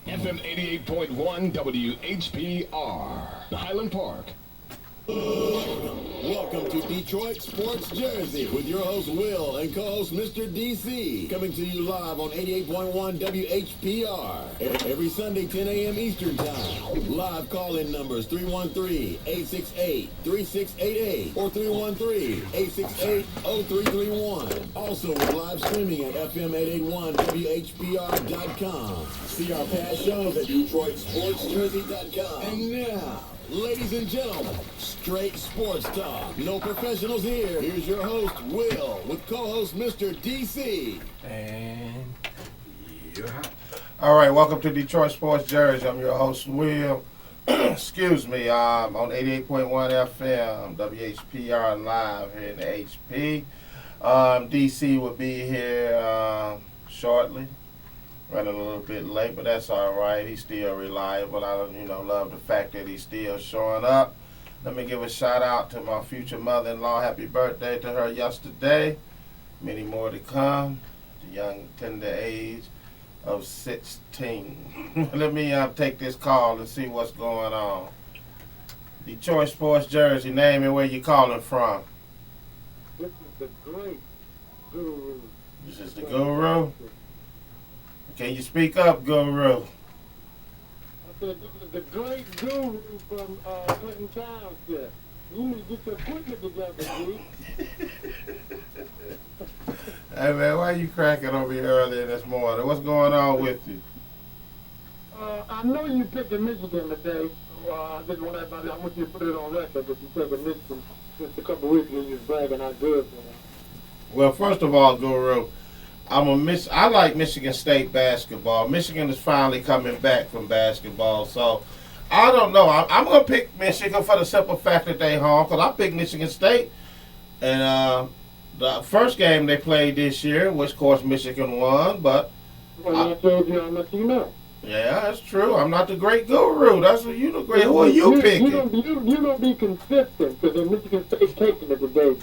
FM 88.1 WHPR, Highland Park. Welcome to Detroit Sports Jersey with your host Will and co-host Mr. DC, coming to you live on 88.1 WHPR every Sunday 10 a.m. Eastern Time. Live call-in numbers 313-868-3688 or 313-868-0331. Also with live streaming at FM881WHPR.com. See our past shows at DetroitSportsJersey.com. And now, ladies and gentlemen, straight sports talk. No professionals here. Here's your host, Will, with co-host Mr. DC. And yeah. All right, welcome to Detroit Sports Jersey. I'm your host, Will. Excuse me. I'm on 88.1 FM, WHPR live here in the HP. DC will be here shortly. Running a little bit late, but that's all right. He's still reliable. I love the fact that he's still showing up. Let me give a shout out to my future mother-in-law. Happy birthday to her yesterday. Many more to come. The young tender age of 16. Let me take this call and see what's going on. Detroit Sports Jersey, name and where you calling from. This is the great guru. This is the guru. Can you speak up, Guru? I said, this is the great guru from Clinton Township. You need to get your equipment together, G. Hey, man, why you cracking over here early this morning? What's going on with you? I know you picked Michigan today, so I just want everybody, I want you to put it on record that you picked Michigan just a couple weeks ago. You was bragging how good for them. Well, first of all, Guru, I like Michigan State basketball. Michigan is finally coming back from basketball, so I don't know. I'm going to pick Michigan for the simple fact that they home, because I picked Michigan State. And the first game they played this year, which, of course, Michigan won, but... Well, I told you how much you know. Yeah, that's true. I'm not the great guru. That's what you the great. Who are you picking? You don't be consistent, because if Michigan State's taking it today,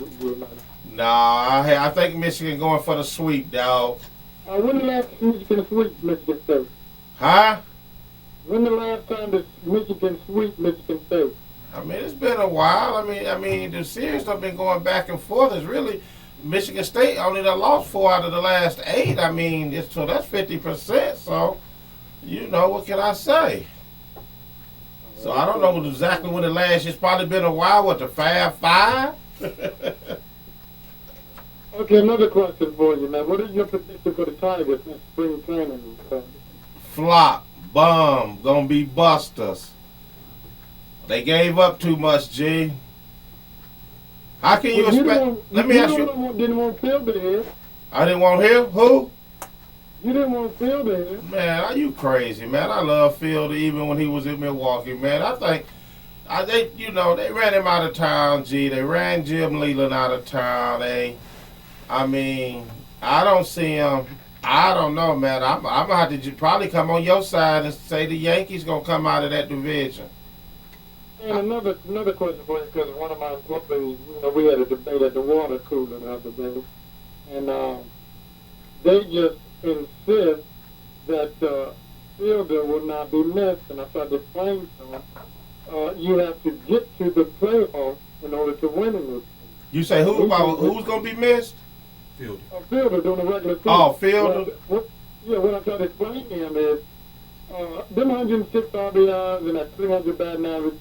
Nah, I think Michigan going for the sweep, dog. When the last Michigan sweep Michigan State? Huh? When the last time the Michigan sweep Michigan State? I mean, it's been a while. I mean, the series have been going back and forth. It's really Michigan State only done lost 4 out of the last 8. I mean, so that's 50%. So, what can I say? So I don't know exactly when the last. It's probably been a while. What, the Fab Five? Okay, another question for you, man. What is your prediction for the Tigers in spring training? Flop, bum, gonna be busters. They gave up too much, G. How can you expect? Let me ask you. Didn't want Fielder here. I didn't want him. Who? You didn't want Fielder here. Man, are you crazy, man? I love Fielder even when he was in Milwaukee, man. I think they ran him out of town, G. They ran Jim Leland out of town. I don't see him. I don't know, man. I'm going to have to probably come on your side and say the Yankees going to come out of that division. And another question for you, because one of my employees, we had a debate at the water cooler the other day, and they just insist that Fielder will not be missed, and I tried to explain to them, you have to get to the playoffs in order to win in this. You say who's going to be missed? Fielder during the regular season. Oh, Fielder? What I'm trying to explain to him is, them 106 RBIs and that 300 batting average,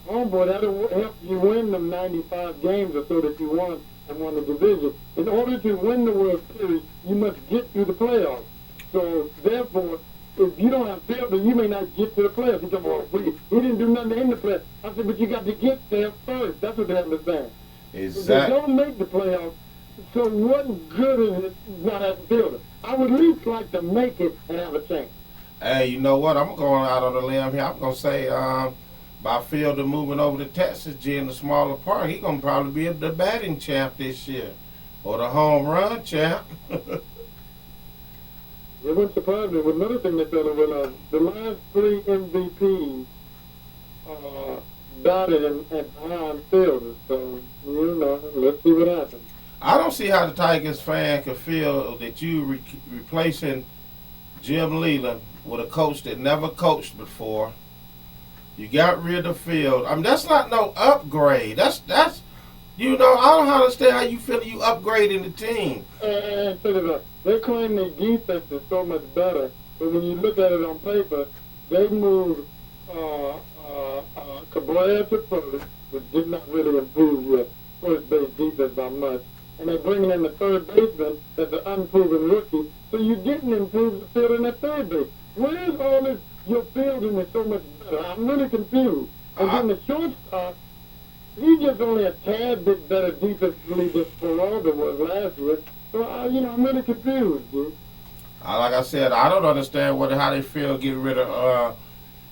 homeboy, that'll help you win them 95 games or so that you won and won the division. In order to win the World Series, you must get through the playoffs. So, therefore, if you don't have Fielder, you may not get to the playoffs. He said, well, he didn't do nothing in the playoffs. I said, but you got to get there first. That's what they understand. Exactly. If they don't make the playoffs, so what good is it not having Fielder? I would at least like to make it and have a chance. Hey, you know what? I'm going out on a limb here. I'm going to say by Fielder moving over to Texas, G, in the smaller park, he's going to probably be the batting champ this year. Or the home run champ. It wouldn't surprise me. With another thing they said, the last 3 MVPs batted and behind Fielders. So, let's see what happens. I don't see how the Tigers fan could feel that you replacing Jim Leland with a coach that never coached before. You got rid of Field. I mean, that's not no upgrade. That's I don't understand how you feel you upgrading the team. And so they claim their defense is so much better, but when you look at it on paper, they moved Cabrera to first, which did not really improve your first base defense by much. And they're bringing in the third baseman that's an unproven rookie, so you're getting improved fielding at third base. Where's all this? Your fielding is so much better. I'm really confused. And then the shortstop, he's just only a tad bit better defensively than Ferraro was last year. So, I'm really confused, dude. Like I said, I don't understand how they feel getting rid of,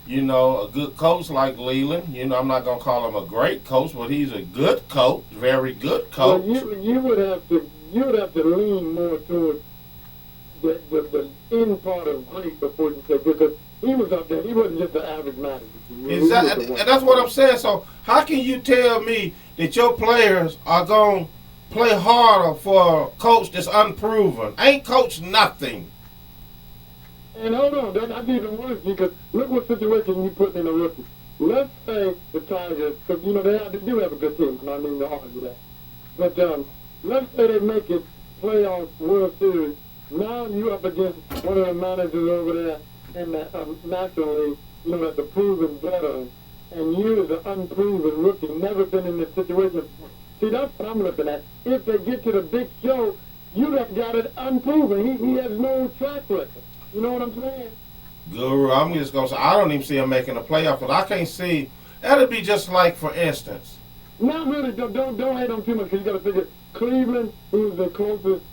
a good coach like Leland. I'm not going to call him a great coach, but he's a good coach, very good coach. Well, you would have to lean more towards the end part of great before you say good, because he was up there. He wasn't just an average manager. Exactly, and that's what I'm saying. So how can you tell me that your players are going to play harder for a coach that's unproven? Ain't coached nothing. And hold on, that's even worse, because look what situation you put in a rookie. Let's say the Tigers, because they do have a good team, and I mean to argue that. But let's say they make it playoff World Series. Now you up against one of the managers over there in the National League, that's a proven veteran, and you as an unproven rookie, never been in this situation before. See, that's what I'm looking at. If they get to the big show, you got it unproven. He has no track record. You know what I'm saying? Guru, I'm just going to say, I don't even see him making a playoff, but I can't see. That'd be just like, for instance. Not really. Don't hate on too much, because you got to figure Cleveland, who's the closest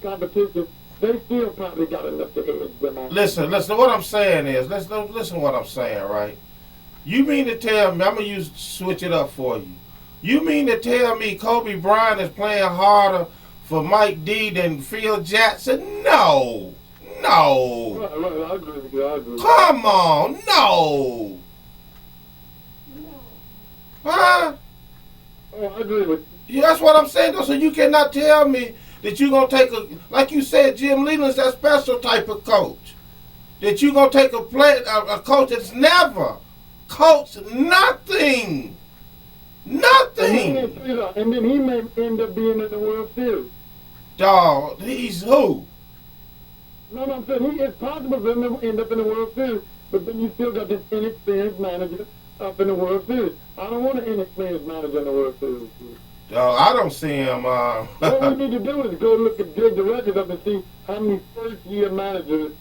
competition, they still probably got enough to edge them out. Listen, what I'm saying is, listen to what I'm saying, right? You mean to tell me, I'm going to switch it up for you. You mean to tell me Kobe Bryant is playing harder for Mike D than Phil Jackson? No. Right, I agree with you. Come on, no. Huh? Oh, I agree with you. Yeah, that's what I'm saying, though. So you cannot tell me that you're going to take like you said, Jim Leland's that special type of coach. That you're going to take a coach that's never coached nothing. Nothing. And then he may end up being in the World Series. Dog, he's who? No, I'm saying it's possible for him to end up in the World Series, but then you still got this inexperienced manager up in the World Series. I don't want an inexperienced manager in the World Series. Dog, I don't see him. What we need to do is go look at dig the records up and see how many first-year managers,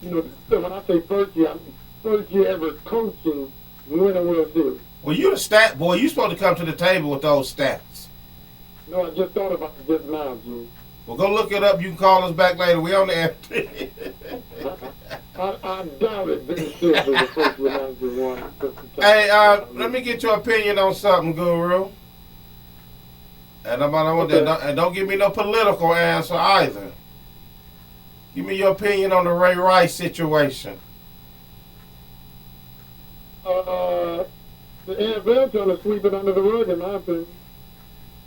when I say first year, I mean first year ever coaching win a World Series. Well, you the stat boy. You supposed to come to the table with those stats. No, I just thought about it just now, Jim. Well, go look it up. You can call us back later. We on the air. I doubt it. Very seriously, the first year manager won. Hey, let me get your opinion on something, Guru. And don't give me no political answer either. Give me your opinion on the Ray Rice situation. The NFL trying to sweep it under the rug, in my opinion.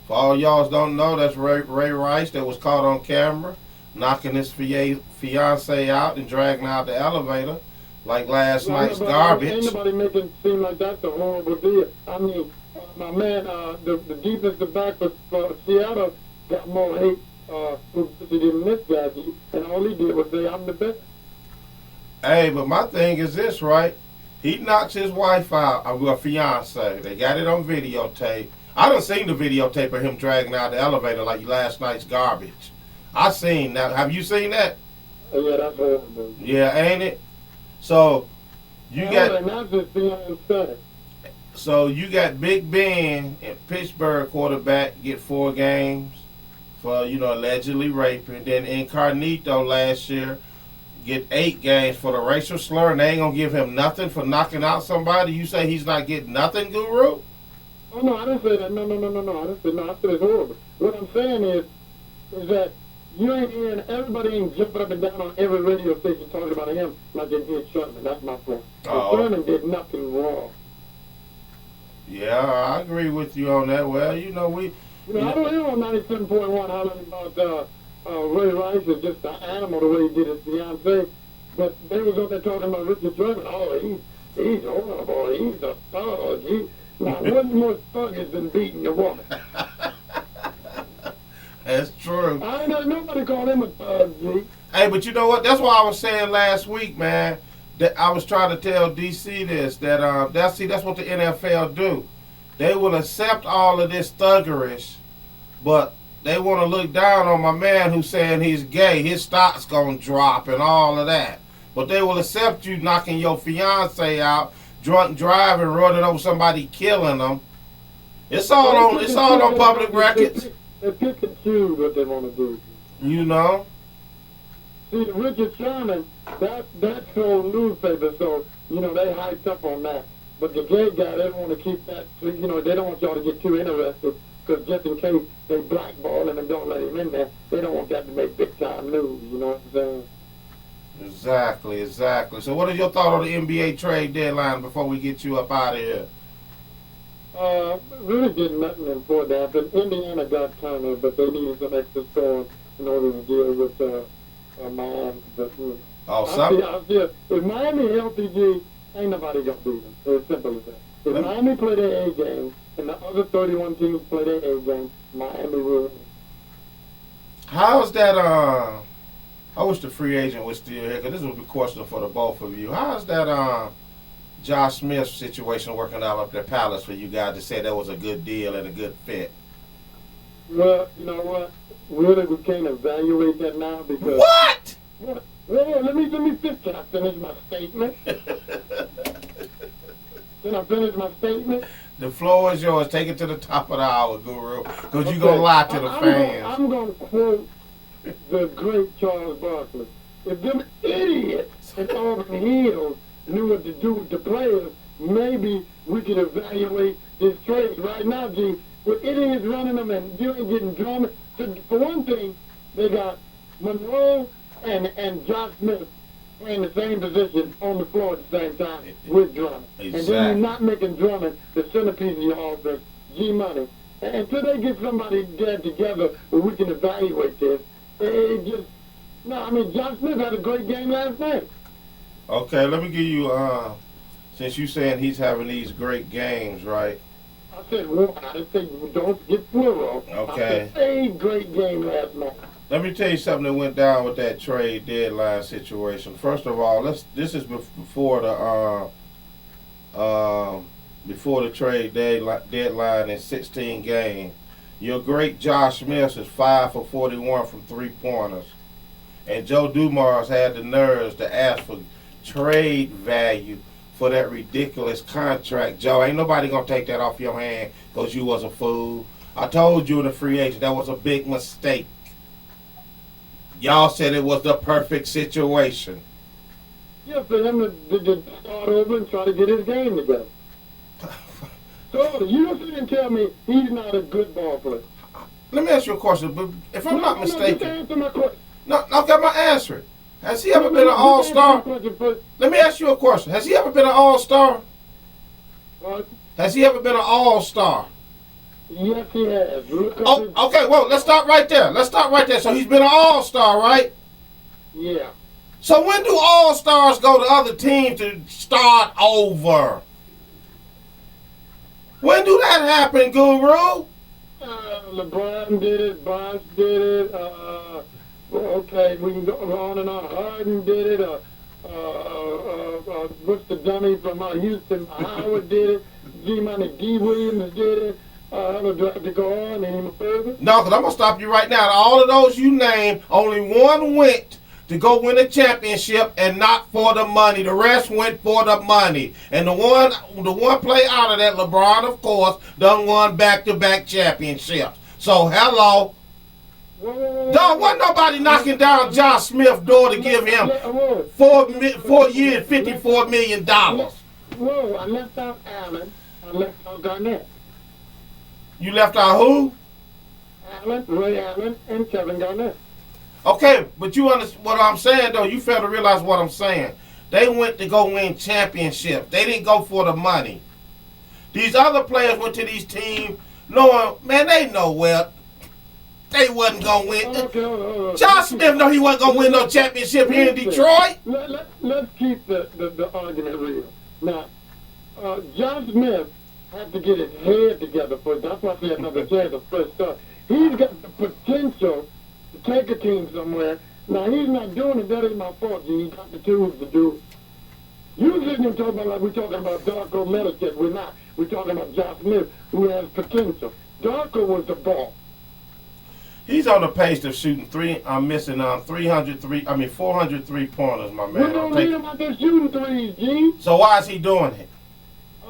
For all y'all don't know, that's Ray Rice that was caught on camera knocking his fiance out and dragging out the elevator like last night's garbage. Ain't nobody making it seem like that's a horrible deal. I mean, my man, the defensive back for Seattle got more hate publicity than this guy did, and all he did was say, I'm the best. Hey, but my thing is this, right? He knocks his wife out, her fiance. They got it on videotape. I done seen the videotape of him dragging out the elevator like last night's garbage. I seen that. Have you seen that? Oh, yeah, that's horrible. Yeah, ain't it? So you got Big Ben and Pittsburgh quarterback get 4 games for allegedly raping. Then Incarnito last year get 8 games for the racial slur, and they ain't gonna give him nothing for knocking out somebody. You say he's not getting nothing, Guru? Oh no, I didn't say that. No. I didn't say no. I said it's horrible. What I'm saying is that you ain't hearing, everybody ain't jumping up and down on every radio station talking about him like they did Sherman. That's my point. Sherman did nothing wrong. Yeah, I agree with you on that. Well, we. I don't hear on 97.1 hollering about Ray Rice is just an animal the way he did his fiancée. But they was on there talking about Richard Sherman. Oh, he's horrible. He's a thug. Now, what's more thuggish than beating a woman? That's true. I ain't know nobody called him a thug, G. Hey, but you know what? That's why I was saying last week, man, that I was trying to tell DC this, that that's what the NFL do. They will accept all of this thuggerish, but they want to look down on my man who's saying he's gay. His stock's going to drop and all of that. But they will accept you knocking your fiance out, drunk driving, running over somebody, killing them. It's all on public records. They pick and choose what they want to do. You know? See, Richard Sherman, that's sold newspaper, so, they hyped up on that. But the gay guy, they want to keep that, they don't want y'all to get too interested, because just in case they blackball him and don't let him in there, they don't want that to make big-time news, you know what I'm saying? Exactly. So what is your thought on the NBA trade deadline before we get you up out of here? Really did nothing important happen. Indiana got Turner, but they needed some extra scoring in order to deal with Miami. But, if Miami healthy, G, ain't nobody gonna beat them. It's simple as that. If Miami play their A game and the other 31 teams play their A game, Miami will win. How's that? I wish the free agent was still here, because this would be a question for the both of you. How's that Josh Smith situation working out up at Palace for you guys to say that was a good deal and a good fit? Well, you know what? Really, we can't evaluate that now because... What? Well, let me finish. Can I finish my statement? Can I finish my statement? The floor is yours. Take it to the top of the hour, Guru, because you're going to lie to the fans. I'm going to quote the great Charles Barkley. If them idiots at Auburn Hills knew what to do with the players, maybe we could evaluate this trade. Right now, G, with idiots running them and getting Drummond. So for one thing, they got Monroe and Josh Smith playing the same position on the floor at the same time with Drummond. Exactly. And then you're not making Drummond the centerpiece of your offense, G-Money. And until they get somebody dead together where we can evaluate this, Josh Smith had a great game last night. Okay, let me give you, since you're saying he's having these great games, right? I said one. I didn't say don't get plural. Okay. I said a great game last night. Let me tell you something that went down with that trade deadline situation. First of all, this is before the trade deadline in 16 games. Your great Josh Smith is 5 for 41 from 3-pointers. And Joe Dumars had the nerves to ask for trade value for that ridiculous contract. Joe, ain't nobody going to take that off your hand because you was a fool. I told you in the free agent that was a big mistake. Y'all said it was the perfect situation. Yeah, for him to start over and try to get his game together. So you don't sit and tell me he's not a good ball player. Let me ask you a question, but if I'm not mistaken. Just answer my question. No, I've got my answer. Has he ever been an all-star? Let me ask you a question. Has he ever been an all-star? What? Has he ever been an all-star? Yes, he has. Okay, well, let's stop right there. So he's been an all-star, right? Yeah. So when do all-stars go to other teams to start over? When do that happen, Guru? LeBron did it. Bosh did it. Okay, we can go on and on. Harden did it. What's the dummy from Houston? Howard did it. G-Money D. Williams did it. Do I have to go on any further? No, because I'm going to stop you right now. All of those you named, only one went to go win a championship and not for the money. The rest went for the money. And the one play out of that, LeBron, of course, done won back-to-back championships. So, hello. Dog, wasn't nobody knocking down Josh Smith's door to give him 4 years, $54 million. Whoa, I left out Allen. I left out Garnett. You left out who? Ray Allen, and Kevin Garnett. Okay, but you understand what I'm saying, though. You fail to realize what I'm saying. They went to go win championships. They didn't go for the money. These other players went to these teams knowing, man, they know well. they wasn't going to win. Okay, hold on. John Smith know he wasn't going to win no championship here in Detroit. Let's keep the argument real. Now, John Smith had to get his head together first. That's why he had another chance of first start. He's got the potential to take a team somewhere. Now, he's not doing it. That ain't my fault, G. He got the tools to do it. You sitting there talking about like we're talking about Darko Milicic. We're not. We're talking about John Smith, who has potential. Darko was the ball. He's on the pace of shooting 403 pointers, my man. We don't need him out there shooting threes, G. So why is he doing it?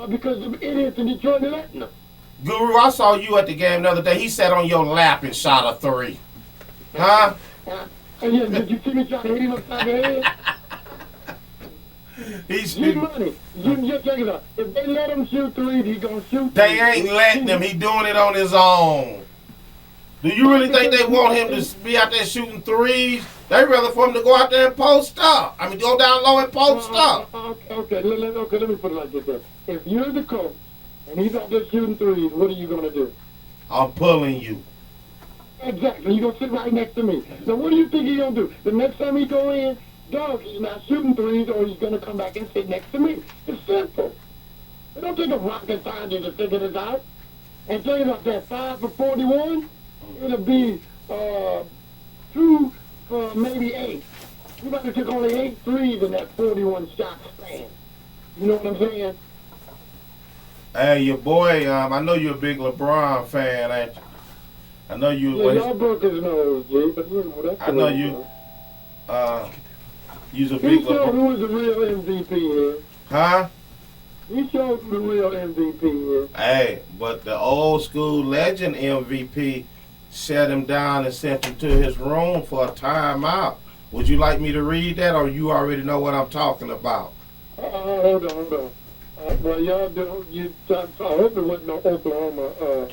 Because the idiots in Detroit are letting him. Guru, I saw you at the game the other day. He sat on your lap and shot a three. Huh? Yeah, did you see me trying to hit him upside the head? He's money. You just check it out. If they let him shoot threes, he's going to shoot They ain't letting him. He doing it on his own. Do you really think they want him to be out there shooting threes? They rather for him to go out there and post up. I mean, go down low and post up. Okay, let me put it like this. If you're the coach and he's out there shooting threes, what are you going to do? I'm pulling you. Exactly. You're going to sit right next to me. So what do you think he's going to do? The next time he go in, dog, he's not shooting threes or he's going to come back and sit next to me. It's simple. It don't take a rocket scientist to figure this out. And tell you about that 5 for 41, it'll be 2 for maybe 8. You might have took only 8 threes in that 41 shot span. You know what I'm saying? Hey, your boy, I know you're a big LeBron fan, ain't you? I know you. Yeah, y'all broke his nose, Jay, but you know that's I know you. You's a big He showed LeBron. who was the real MVP here. Huh? He showed who the real MVP here. Hey, but the old school legend MVP shut him down and sent him to his room for a timeout. Would you like me to read that, or you already know what I'm talking about? Hold on. Well, y'all do. I hope it wasn't no Oklahoma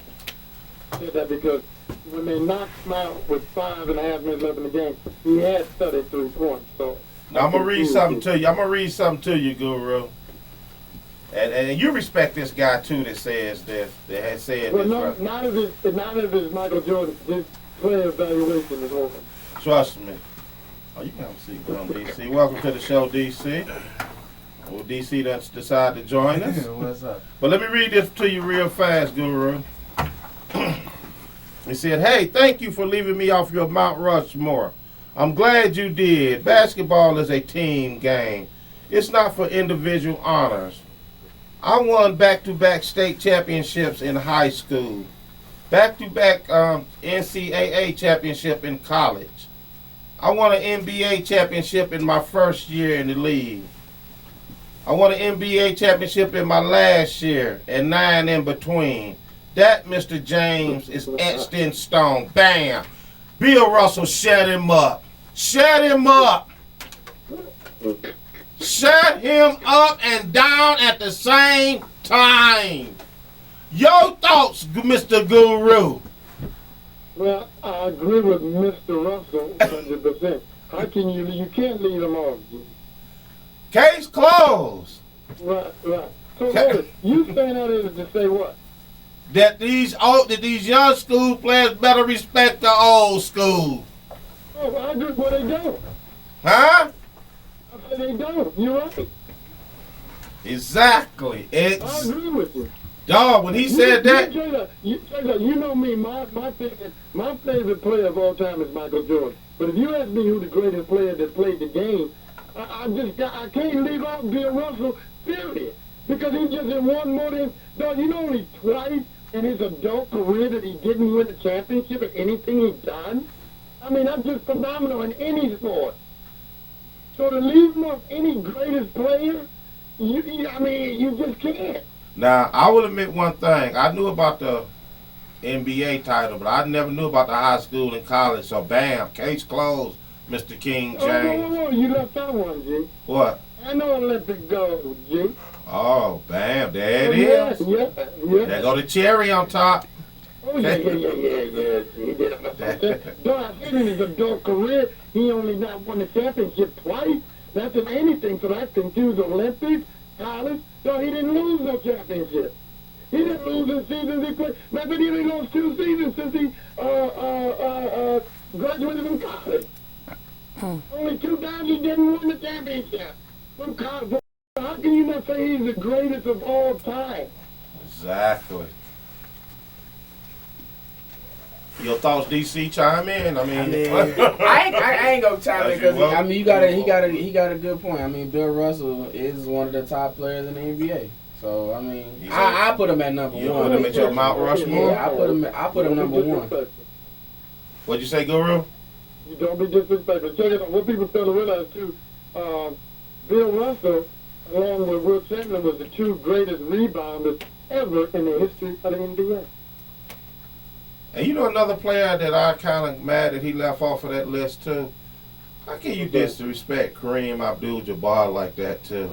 did that, because when they knocked him out with 5.5 minutes left in the game, he had 33 points. So now, I'm gonna read something to you. Guru. And you respect this guy too that says this, that has said well, this. no, Right? not if it's Michael Jordan. His player evaluation is over. Trust me. Oh, you can have a seat down, DC. Welcome to the show, DC. Well, DC done decided to join us. What's up? But let me read this to you real fast, Guru. He said, "Hey, thank you for leaving me off your Mount Rushmore. I'm glad you did. Basketball is a team game. It's not for individual honors. I won back-to-back state championships in high school, back-to-back NCAA championship in college. I won an NBA championship in my first year in the league. I won an NBA championship in my last year and 9 in between. That, Mr. James, is etched in stone. Bam! Bill Russell, shut him up. Shut him up. Shut him up and down at the same time. Your thoughts, Mr. Guru?" Well, I agree with Mr. Russell 100%. How can you can't leave him off. Case closed. Right. So hold it. You saying that is to say what? That these young school players better respect the old school. Oh, I agree, but they don't. Huh? I said they don't. You're right. Exactly. I agree with you. Dog, when he said that, You know me, my favorite player of all time is Michael Jordan. But if you ask me who the greatest player that played the game, I can't leave out Bill Russell, period. Because he just in one more than, dog, you know only twice in his adult career that he didn't win a championship in anything he's done? I mean, that's just phenomenal in any sport. So to leave him off any greatest player, you just can't. now I will admit one thing. I knew about the NBA title, but I never knew about the high school and college. So bam, case closed, Mr. King James. Oh, you left that one, G. What? I know Olympic gold, G. Oh, bam, there it Yeah. is. There go the cherry on top. Oh, yeah. He did it. Dog, I said in his adult career, he only not won the championship twice. That's in anything, so that confused Olympics, college. Dog, he didn't lose no championship. He didn't lose the seasons he played. Remember, he only lost 2 seasons since he Jim Cosmo. How can you not say he's the greatest of all time? Exactly. Your thoughts, DC? Chime in. I mean, I ain't gonna chime in because Well, I mean he got a good point. I mean Bill Russell is one of the top players in the NBA. So I mean I put him at number you one. put him at your Mount Rushmore. Yeah, I put him number one. What'd you say, Guru? You don't be disrespectful. Check it out. What people fail to realize too, Bill Russell, along with Will Chamberlain, was the two greatest rebounders ever in the history of the NBA. And you know another player that I kind of mad that he left off of that list too? How can you disrespect Kareem Abdul-Jabbar like that too?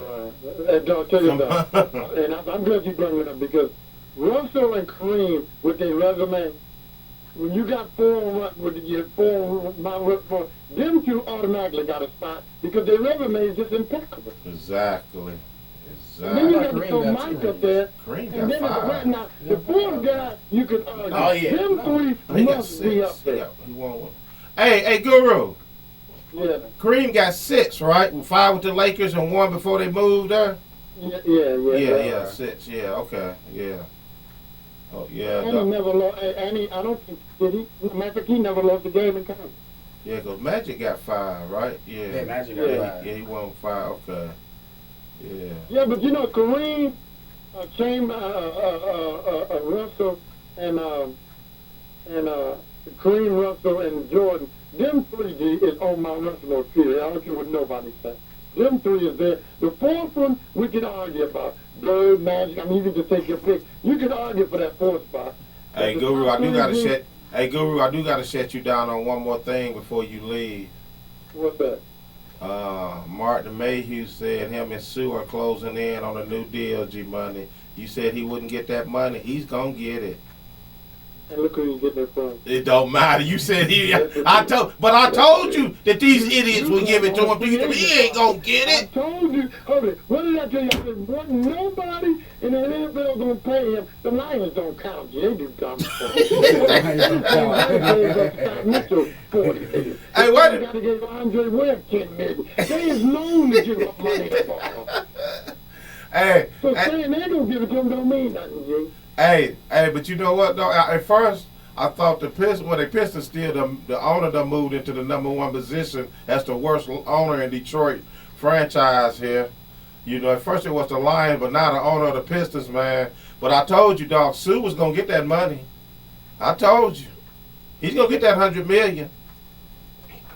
And I'll tell you that. And I'm glad you brought it up because Russell and Kareem, with their resume, when you got four Mount Rushmore, them two automatically got a spot because their resume is just impeccable. Exactly. And then you got to throw Mike up there. Kareem And then right now, the fourth guy, you could argue. Oh, yeah. Them three must be up there. He won one. Hey, Guru. Yeah. Kareem got 6, right? 5 with the Lakers and 1 before they moved there? Yeah. 6. Yeah, okay. Yeah. Oh, yeah. And he never lost. And I don't think, did he? Matter of fact, he never lost a game in college. Yeah, because Magic got 5, right? Yeah. Magic got 5. Yeah, he won 5. Okay. Yeah. Yeah, but you know, Kareem, Russell, and Kareem, Russell, and Jordan, them three is on Mount Rushmore, period. I don't care what nobody says. Them three is there. The fourth one, we can argue about. Bird, Magic, I mean, you can just take your pick. You can argue for that fourth spot. Hey, Guru, I do gotta shut you down on one more thing before you leave. What's that? Martin Mayhew said him and Sue are closing in on a new deal, G-Money. You said he wouldn't get that money. He's gonna get it. And look who he's getting it from. It don't matter. You said I told you that these idiots would give it to him. He ain't gonna get it. I told you. Hold it. What did I tell you? I said, nobody in the NFL gonna pay him. The Lions don't count. They do dumb stuff. Hey, what? They gotta give Andre Webb $10 million. They is known to give up money to ball. Hey. So saying they don't give it to him don't mean nothing, G. Hey, but you know what though? At first, I thought the Pistons still the owner done moved into the number 1 position as the worst owner in Detroit franchise here. You know, at first it was the Lions, but now the owner of the Pistons, man. But I told you, dog, Sue was gonna get that money. I told you, he's gonna get that $100 million.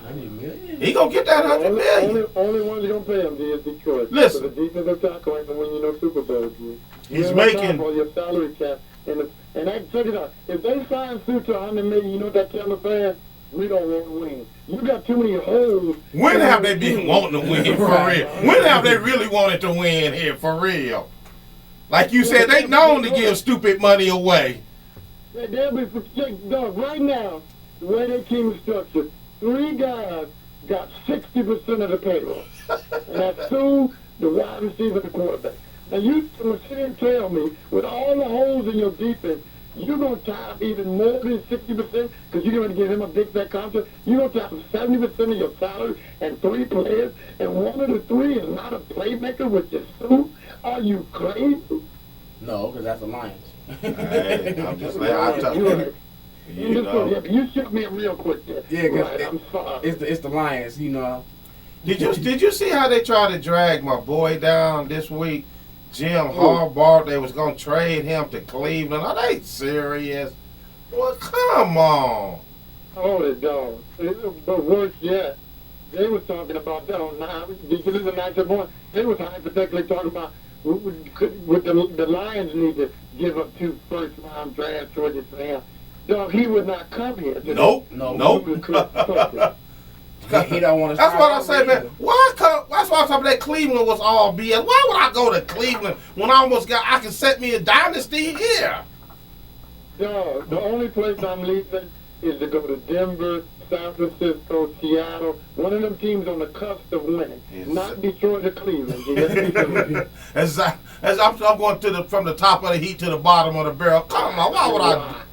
$100 million? He gonna get that $100 million. Only ones gonna pay him is Detroit. Listen, so the defensive tackle ain't gonna win you no Super Bowl, G. He's making on your salary cap, and I check it out. If they sign Sue to $100 million, you know what that tell the fans? We don't want to win. You got too many holes. When have they been wanting to win for real? When have they really wanted to win here for real? Like you said, they known to give stupid money away. They'll be dog right now. The way their team is structured, 3 guys got 60% of the payroll, and that's Sue, the wide receiver, the quarterback. Now you sit here and tell me, with all the holes in your defense, you're going to tie up even more than 60% because you're going to give him a big fat contract. You're going to tie up 70% of your salary and 3 players, and one of the 3 is not a playmaker, which is Sue. Are you crazy? No, because that's the Lions. Hey, I'm just like, you shook me real quick there. Yeah, because I'm sorry. It's the Lions, you know. Did you see how they tried to drag my boy down this week? Jim Harbaugh, they was gonna trade him to Cleveland. Are they serious? Well, come on. Oh, they don't. But worse yet, they was talking about that on now. Did you listen to morning? They was hypothetically talking about would the Lions need to give up 2 first-round draft choices for him. Dog, he would not come here. Nope. He don't want to. That's what I say, man. That's why I'm talking that Cleveland was all BS. Why would I go to Cleveland when I can set me a dynasty here? No, the only place I'm leaving is to go to Denver, San Francisco, Seattle. One of them teams on the cusp of winning. Not Detroit or Cleveland. As I'm going from the top of the heat to the bottom of the barrel. Come on, why would I?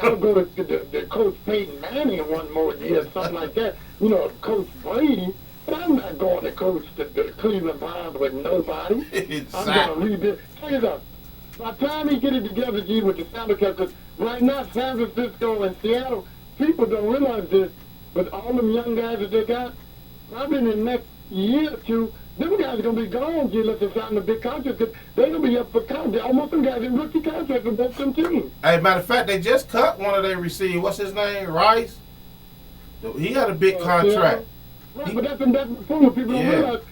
I'll go to Coach Peyton Manning one more year, something like that. You know, Coach Brady. But I'm not going to coach the Cleveland Browns with nobody. Exactly. I'm going to rebuild. Check it out. By the time he get it together, G, with the salary cap, because right now San Francisco and Seattle, people don't realize this, but all them young guys that they got, probably in the next year or two, them guys are going to be gone, G, unless they sign a big contract, because they're going to be up for contract. Almost them guys in rookie contracts with both them teams. Hey, matter of fact, they just cut one of their receivers. What's his name? Rice? He had a big contract. Right, but that's the fool. People don't realize.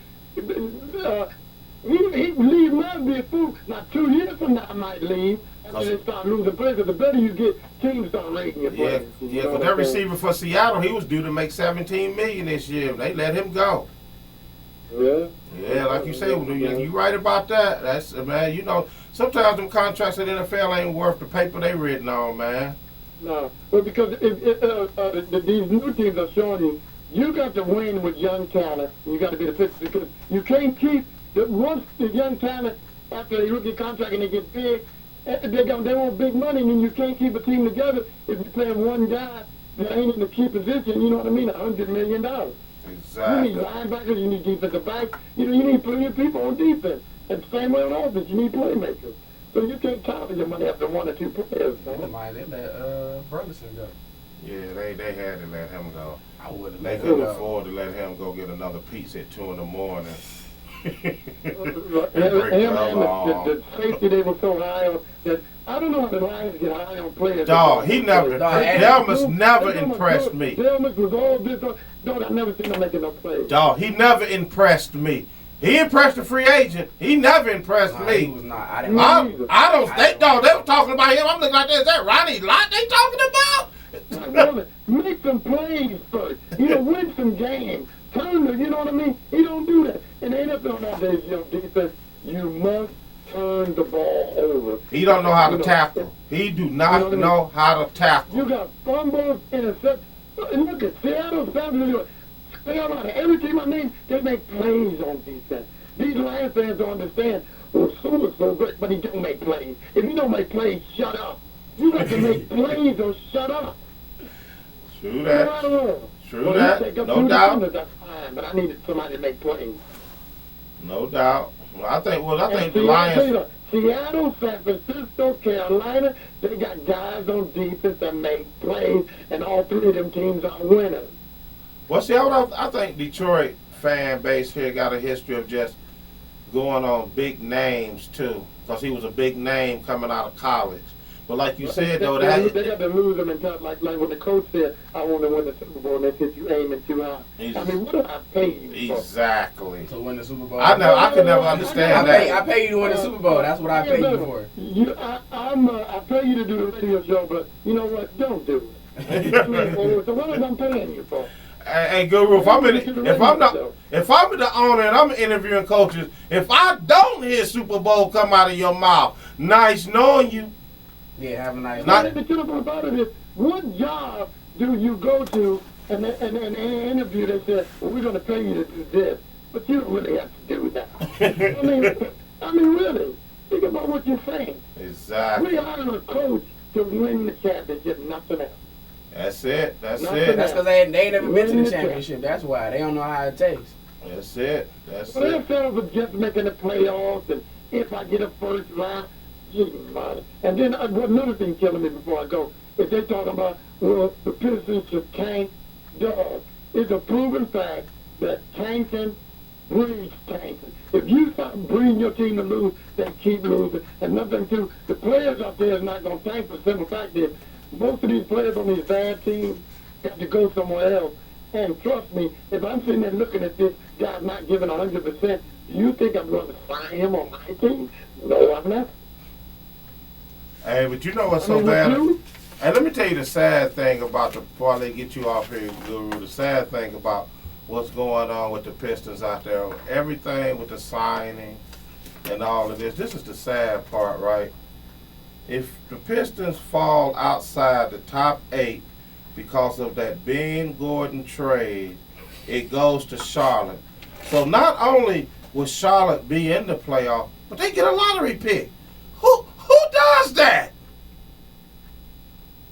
He leave might be a fool. Now, 2 years from now, I might leave. After they start losing players. The better you get, teams start rating your players. Yeah, but that receiver for Seattle, he was due to make $17 million this year. They let him go. Yeah. Yeah, like you say, you right about that. That's, man, you know, sometimes them contracts in the NFL ain't worth the paper they written on, man. No, but because these new teams are showing you got to win with young talent. You got to be the fixer because you can't keep once the young talent after a rookie contract and they get big, they want big money, and then you can't keep a team together if you're playing one guy that ain't in the key position. You know what I mean? $100 million. Exactly. You need linebackers. You need defensive backs. You need plenty of people on defense. And the same way on offense, you need playmakers. So you can't count on your money after 1 or 2 players. They let Burleson go. Yeah, they had to let him go. I wouldn't. They couldn't afford to let him go get another pizza at 2 in the morning. The safety they were so high on that I don't know how the Lions get high on players. Dog, Delmas never impressed me. Delmas was all this. Dog, I never seen him making no plays. Dog, he never impressed me. He impressed the free agent. He never impressed me. He was not. I didn't. I don't. They were talking about him. I'm looking like this. Is that Ronnie Lott they talking about? Make some plays first. Win some games. Turn the, you know what I mean? He don't do that. In the NFL nowadays, defense, you must turn the ball over. He don't know how to tackle. He do not know how to tackle. You got fumbles, interceptions. And look at Seattle, San Francisco. Every team I name, they make plays on defense. These Lions fans don't understand. Well, Sue is so great, but he don't make plays. If you don't make plays, shut up. You got to make plays or shut up. True that. True that. No doubt. That's fine, but I needed somebody to make plays. No doubt. I think the Lions. Seattle, San Francisco, Carolina, they got guys on defense that make plays, and all 3 of them teams are winners. Well, see, I think Detroit fan base here got a history of just going on big names, too, because he was a big name coming out of college. But like you said, though, they got to lose them and talk like when the coach said, I want to win the Super Bowl, and they said you aiming too high. I mean, what do I pay you for? Exactly. To win the Super Bowl. I could never understand that. I pay you to win the Super Bowl. That's what I pay you for. I pay you to do the radio show, but you know what? Don't do it. So what am I paying you for? Hey, Guru, if I'm the owner and I'm interviewing coaches, if I don't hear Super Bowl come out of your mouth, nice knowing you. Yeah, have a nice night. The truth about it is, what job do you go to and in an interview they say, well, we're going to pay you to do this, but you don't really have to do that. I mean, really, think about what you're saying. Exactly. We hire a coach to win the championship, nothing else. That's it. That's because they ain't never been to the championship. That's why. They don't know how it tastes. That's it. Well, they're settled for just making the playoffs, and if I get a first round, and then another thing killing me before I go is they talking about, well, the Pistons should tank. Dog, it's a proven fact that tanking breeds tanking. If you start breeding your team to lose, they keep losing. And nothing to the players out there is not going to tank for the simple fact that most of these players on these bad teams got to go somewhere else. And trust me, if I'm sitting there looking at this guy not giving 100%, do you think I'm going to sign him on my team? No, I'm not. Hey, but you know what's so bad? Hey, let me tell you the sad thing about before they get you off here, Guru, the sad thing about what's going on with the Pistons out there. Everything with the signing and all of this. This is the sad part, right? If the Pistons fall outside the top 8 because of that Ben Gordon trade, it goes to Charlotte. So not only will Charlotte be in the playoff, but they get a lottery pick. Who does that?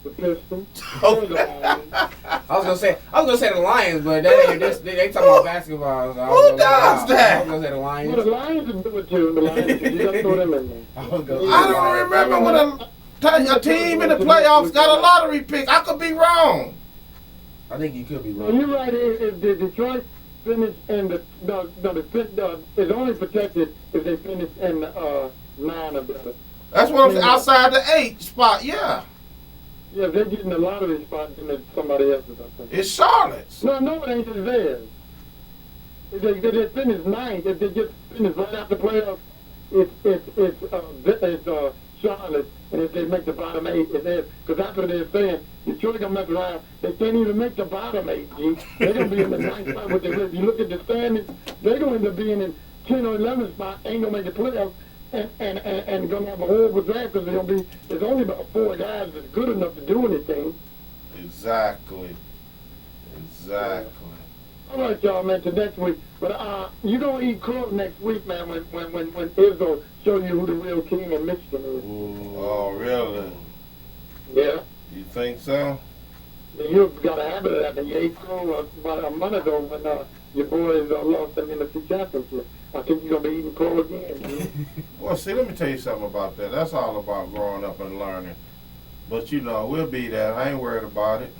the Pistons. Oh. I was gonna say the Lions, but that ain't this. They talking about basketball. So Who does that? I was gonna say the Lions. Well, the Lions will do it too. The Lions, you just throw them in there. I was gonna say I the don't Lions. remember when a team in the playoffs got a lottery pick. I could be wrong. I think you could be Well, wrong. you're right. If the Detroit finish in it's only protected if they finish in 9 or better. That's what I'm saying. Outside the 8 spot, yeah. Yeah, if they're getting the lottery spot, then it's somebody else's, I think. It's Charlotte's. No, it ain't just theirs. If they finish 9th, if they just finish right after playoffs, it's Charlotte, and if they make the bottom 8, it's theirs. Because that's what they're saying. Detroit gonna mess around. They can't even make the bottom 8, G. They're gonna be in the 9th spot. If you look at the standings, they're gonna end up being in 10 or 11 spot. Ain't gonna make the playoffs. And gonna have a horrible draft because there's only about 4 guys that's good enough to do anything. Exactly. All right, y'all, man. Till next week. But you gonna eat crow next week, man. When Izzo show you who the real king in Michigan is. Oh, really? Yeah. You think so? You got a habit of that. And you ate crow about a month ago when your boys lost them in the championship. I think you're gonna be eating crow again. Man. Well, see, let me tell you something about that. That's all about growing up and learning. But, we'll be there. I ain't worried about it.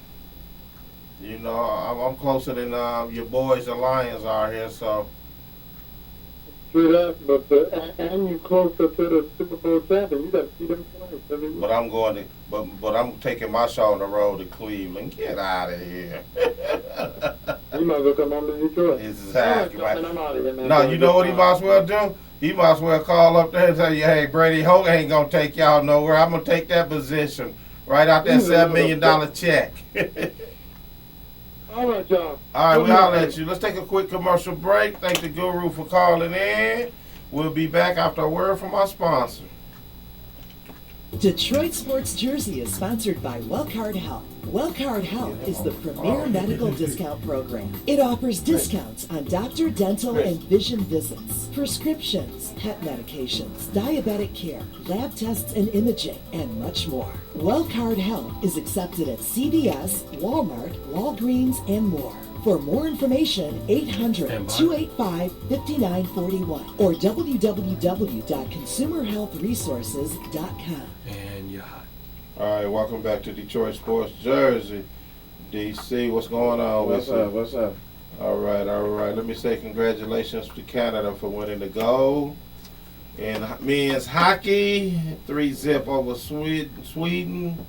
I'm closer than your boys, the Lions, are here, so. True that, but and you closer to the Super Bowl champion. You got to see them twice every week. But I'm going to, but I'm taking my show on the road to Cleveland. Get out of here. You might as well come on to Detroit. Exactly. All right, man, I'm out of here, man. No, you know what he might as well do? He might as well call up there and tell you, hey, Brady Hogan ain't going to take y'all nowhere. I'm going to take that position right out that $7 million check. All right, y'all. All right, we holler at you. Let's take a quick commercial break. Thank the guru for calling in. We'll be back after a word from our sponsor. Detroit Sports Jersey is sponsored by Wellcard Health. Wellcard Health is the premier medical discount program. It offers discounts on doctor, dental, and vision visits, prescriptions, pet medications, diabetic care, lab tests and imaging, and much more. Wellcard Health is accepted at CVS, Walmart, Walgreens, and more. For more information, 800-285-5941 or www.consumerhealthresources.com. And you're hot. All right, welcome back to Detroit Sports Jersey. DC, what's going on? What's up? All right. Let me say congratulations to Canada for winning the gold. In men's hockey, 3-0 over Sweden.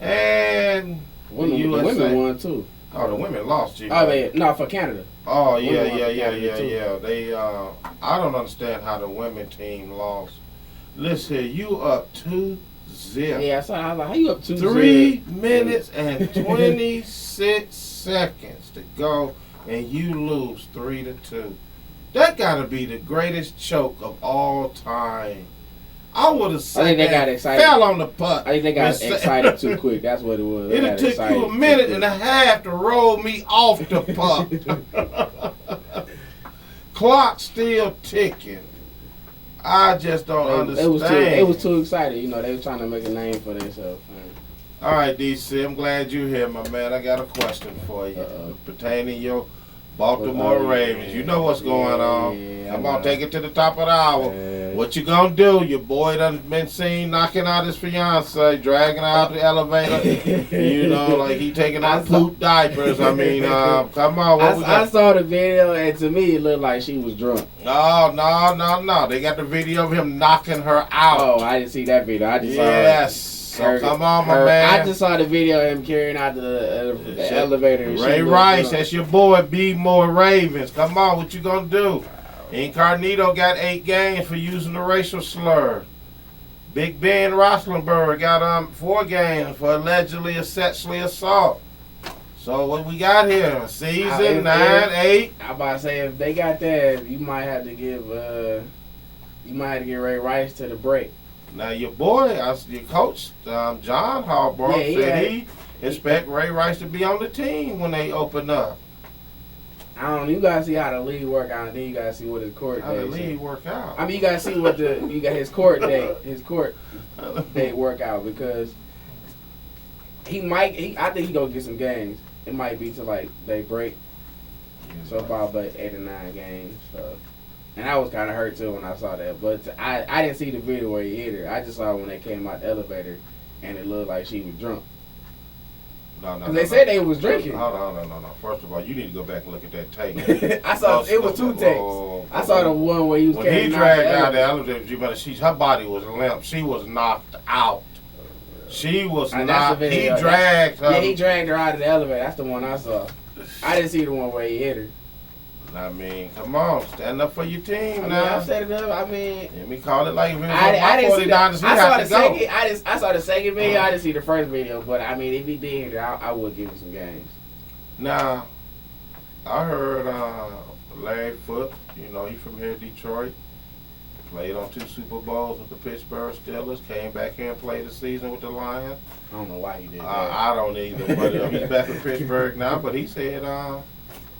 And the USA. The women won too. Oh, the women lost, G. Oh, man, no, for Canada. Oh, Women won for yeah. Canada, too. They, I don't understand how the women team lost. Listen, you up 2-0. Yeah, I saw. I was like, how you up 2-0? 3 minutes and 26 seconds to go, and you lose 3-2. That got to be the greatest choke of all time. I would have said I think they got excited. Fell on the putt. I think they got excited too quick. That's what it was. They It got took excited you a too minute quick. and a half to roll me off the putt. Clock still ticking. I just don't understand. They was too excited. They were trying to make a name for themselves. All right, DC, I'm glad you're here, my man. I got a question for you pertaining your Baltimore Ravens. You know what's going on. Come on, take it to the top of the hour. What you gonna do? Your boy done been seen knocking out his fiance, dragging her out the elevator. Like he taking out poop diapers. I mean, come on. I saw the video, and to me, it looked like she was drunk. No. They got the video of him knocking her out. Oh, I didn't see that video. I just Yes. So come on, my man. I just saw the video of him carrying out the elevator. And Ray Rice, that's your boy. Be more Ravens. Come on, what you gonna do? Incarnito got 8 games for using the racial slur. Big Ben Roethlisberger got 4 games for allegedly sexually assault. So what we got here? Season 9, 8. I'm about to say if they got that, you might have to give Ray Rice to the break. Now your boy, your coach, John Harbaugh, said he expect Ray Rice to be on the team when they open up. I don't know. You gotta see how the league work out, and then you gotta see what his court How date. the league work out? I mean, you gotta see what you got his court date work out, because I think he gonna get some games. It might be to like they break. So about 8 or 9 games. So. And I was kind of hurt too when I saw that. But I didn't see the video where he hit her. I just saw when they came out the elevator and it looked like she was drunk. No. They said they was drinking. Hold on, no. First of all, you need to go back and look at that tape. I saw it was 2 takes. I saw the one where he was when he dragged out the elevator. Her body was limp. She was knocked out. She was knocked. He dragged her. Yeah, he dragged her out of the elevator. That's the one I saw. I didn't see the one where he hit her. I mean, come on, stand up for your team now. I set it up. I mean, let me call it like if it was I didn't see I saw the second video. I didn't see the first video, but I mean, if he did, I would give him some games. Now, I heard Larry Foote. You know, he from here in Detroit. Played on 2 Super Bowls with the Pittsburgh Steelers. Came back here and played the season with the Lions. I don't know why he did that. I don't either, but he's back in Pittsburgh now. But he said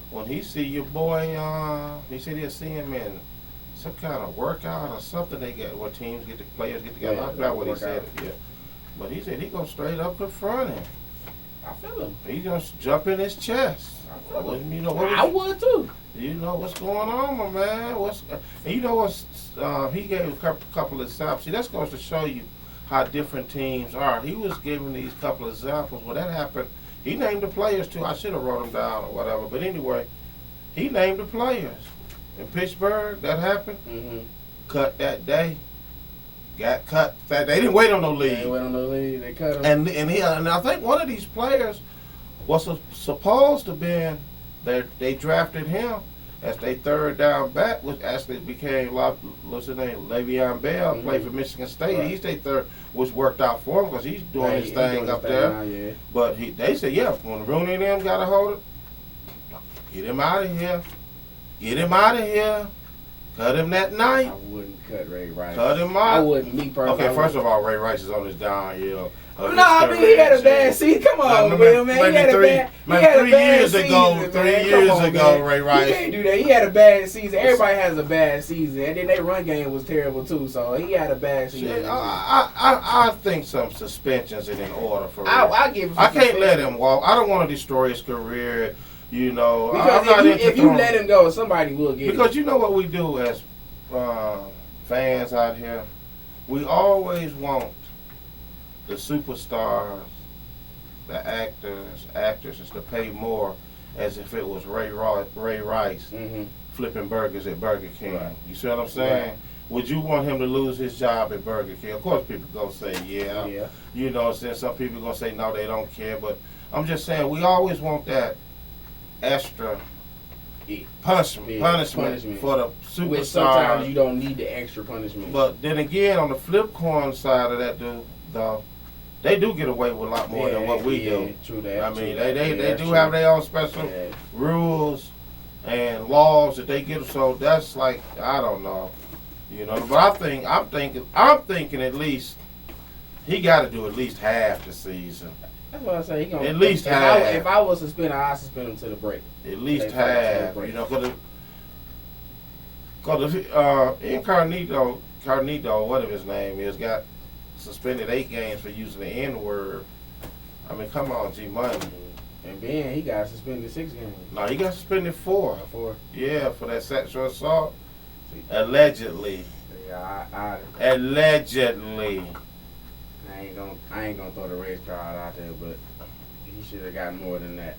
when he see your boy, he said he'll see him in some kind of workout or something. They get where players get together. I forgot what he said. Yeah, but he said he gonna straight up confront him. I feel him. He's gonna jump in his chest. I feel him. You know I would too. You know what's going on, my man. And you know what's he gave a couple of examples. See, that goes to show you how different teams are. He was giving these couple of examples. When that happened, he named the players too. I should have wrote them down or whatever. But anyway, he named the players. In Pittsburgh, that happened. Mm-hmm. Cut that day. Got cut. They didn't wait on no leave. They didn't wait on no leave. They cut him. And I think one of these players was supposed to be. They drafted him as their third down back, which actually became what's his name, Le'Veon Bell, played for Michigan State. Right. He's their third, which worked out for him because he's doing his thing up there. Now, yeah. But they said, when Rooney and them got a hold of it, get him out of here. Get him out of here. Cut him that night. I wouldn't cut Ray Rice. Cut him out. I wouldn't, me personally. Okay, first of all, Ray Rice is on his downhill. No, I mean, he had a bad season. Come on, Will, man. He had a bad 3 years ago, season, 3 years ago, Ray Rice. You can't do that. He had a bad season. Everybody has a bad season. And then their run game was terrible, too. So he had a bad season. I think some suspensions is in order for him. I give him I can't let him walk. I don't want to destroy his career, you know. Because if you let him go, somebody will get him. Because you know what we do as fans out here? We always want the superstars, the actresses to pay more as if it was Ray Rice flipping burgers at Burger King. Right. You see what I'm saying? Right. Would you want him to lose his job at Burger King? Of course people gonna say yeah. You know, since some people gonna say no, they don't care. But I'm just saying we always want that extra punishment for the superstar. Which sometimes you don't need the extra punishment. But then again, on the flip coin side of that, though, they do get away with a lot more than what we do. True that. I mean, they do have their own special rules and laws that they get. So that's like, I don't know, you know. But I'm thinking at least he got to do at least half the season. That's what I say. He gonna at least half. If I was suspended, I'd suspend him to the break. At least half, you know, because Incognito, whatever his name is, got suspended 8 games for using the N-word. I mean, come on, G Money. And Ben, he got suspended 6 games. No, he got suspended 4. 4? Yeah, for that sexual assault. Allegedly. Yeah, Allegedly. I ain't gonna throw the race card out there, but he should have got more than that.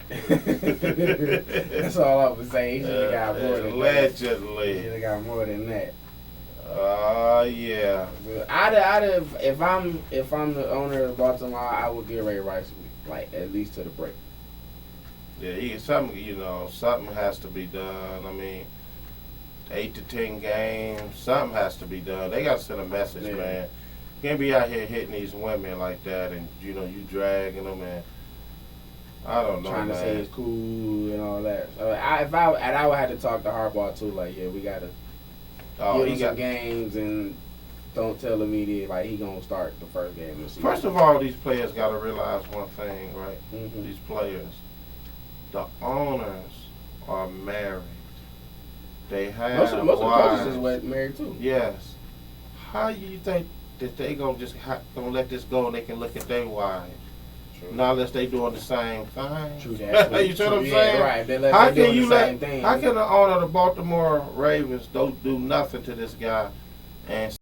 That's all I was saying. He should have got more than allegedly. He should have got more than that. Yeah. If I'm the owner of Baltimore, I would give Ray Rice like at least to the break. Yeah, something has to be done. I mean, 8 to 10 games, something has to be done. They got to send a message, man. You can't be out here hitting these women like that, and you dragging them, and I don't know, trying man. to say it's cool and all that. So I would have to talk to Harbaugh too. Like, yeah, we gotta give him some games and don't tell the media like he gonna start the first game of the season. First of all, these players gotta realize one thing, right? Mm-hmm. These players, the owners are married. They have most of the coaches is married too. Yes. How you think that they gonna just gonna let this go and they can look at their wives? True. Not unless they doing the same thing. True that. You see what I'm Yeah, saying? right. They How doing can you the same thing. how can the owner of the Baltimore Ravens don't do nothing to this guy and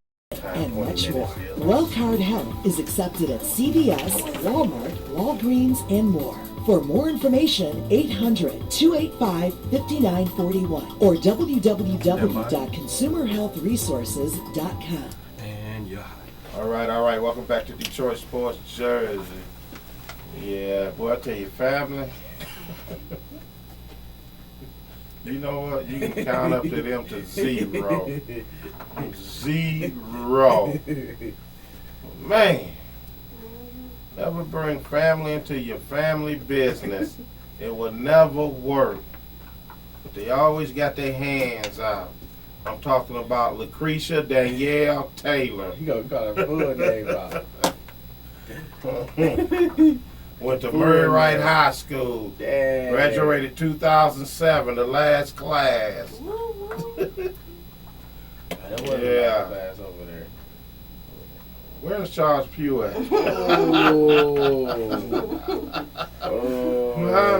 much more. WellCard Health is accepted at CVS, Walmart, Walgreens, and more. For more information, 800-285-5941 or www.consumerhealthresources.com. And you're hot. All right. Welcome back to Detroit Sports Jersey. Yeah, boy, I tell you, family. You know what? You can count up to them to 0. 0. Man, never bring family into your family business. It will never work. But they always got their hands out. I'm talking about Lucretia Danielle Taylor. You gonna call her full name out. Went to Murray Wright High School. Damn. Graduated 2007, the last class. That wasn't Yeah. a class over there. Where's Charles Pugh at? Oh,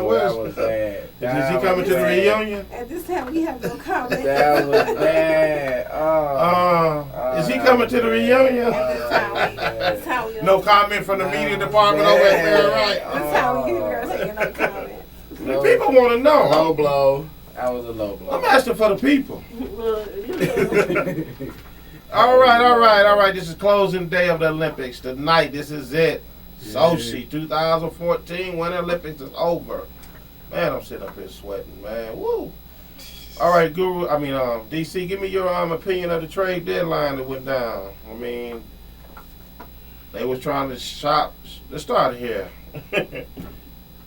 Where's- that was bad. Is he coming to the reunion? At this time, we have no comment. That was bad. Is he coming to the reunion? That's how we. No comment from the media department over at Murray Wright. That's how we get here saying no comment. The people want to know. Low blow. That was a low blow. I'm asking for the people. Look, All right. This is closing day of the Olympics. Tonight, this is it. Sochi 2014 Winter Olympics is over. Man, I'm sitting up here sweating, man. Woo. All right, DC, give me your opinion of the trade deadline that went down. I mean, they was trying to shop. Let's start here.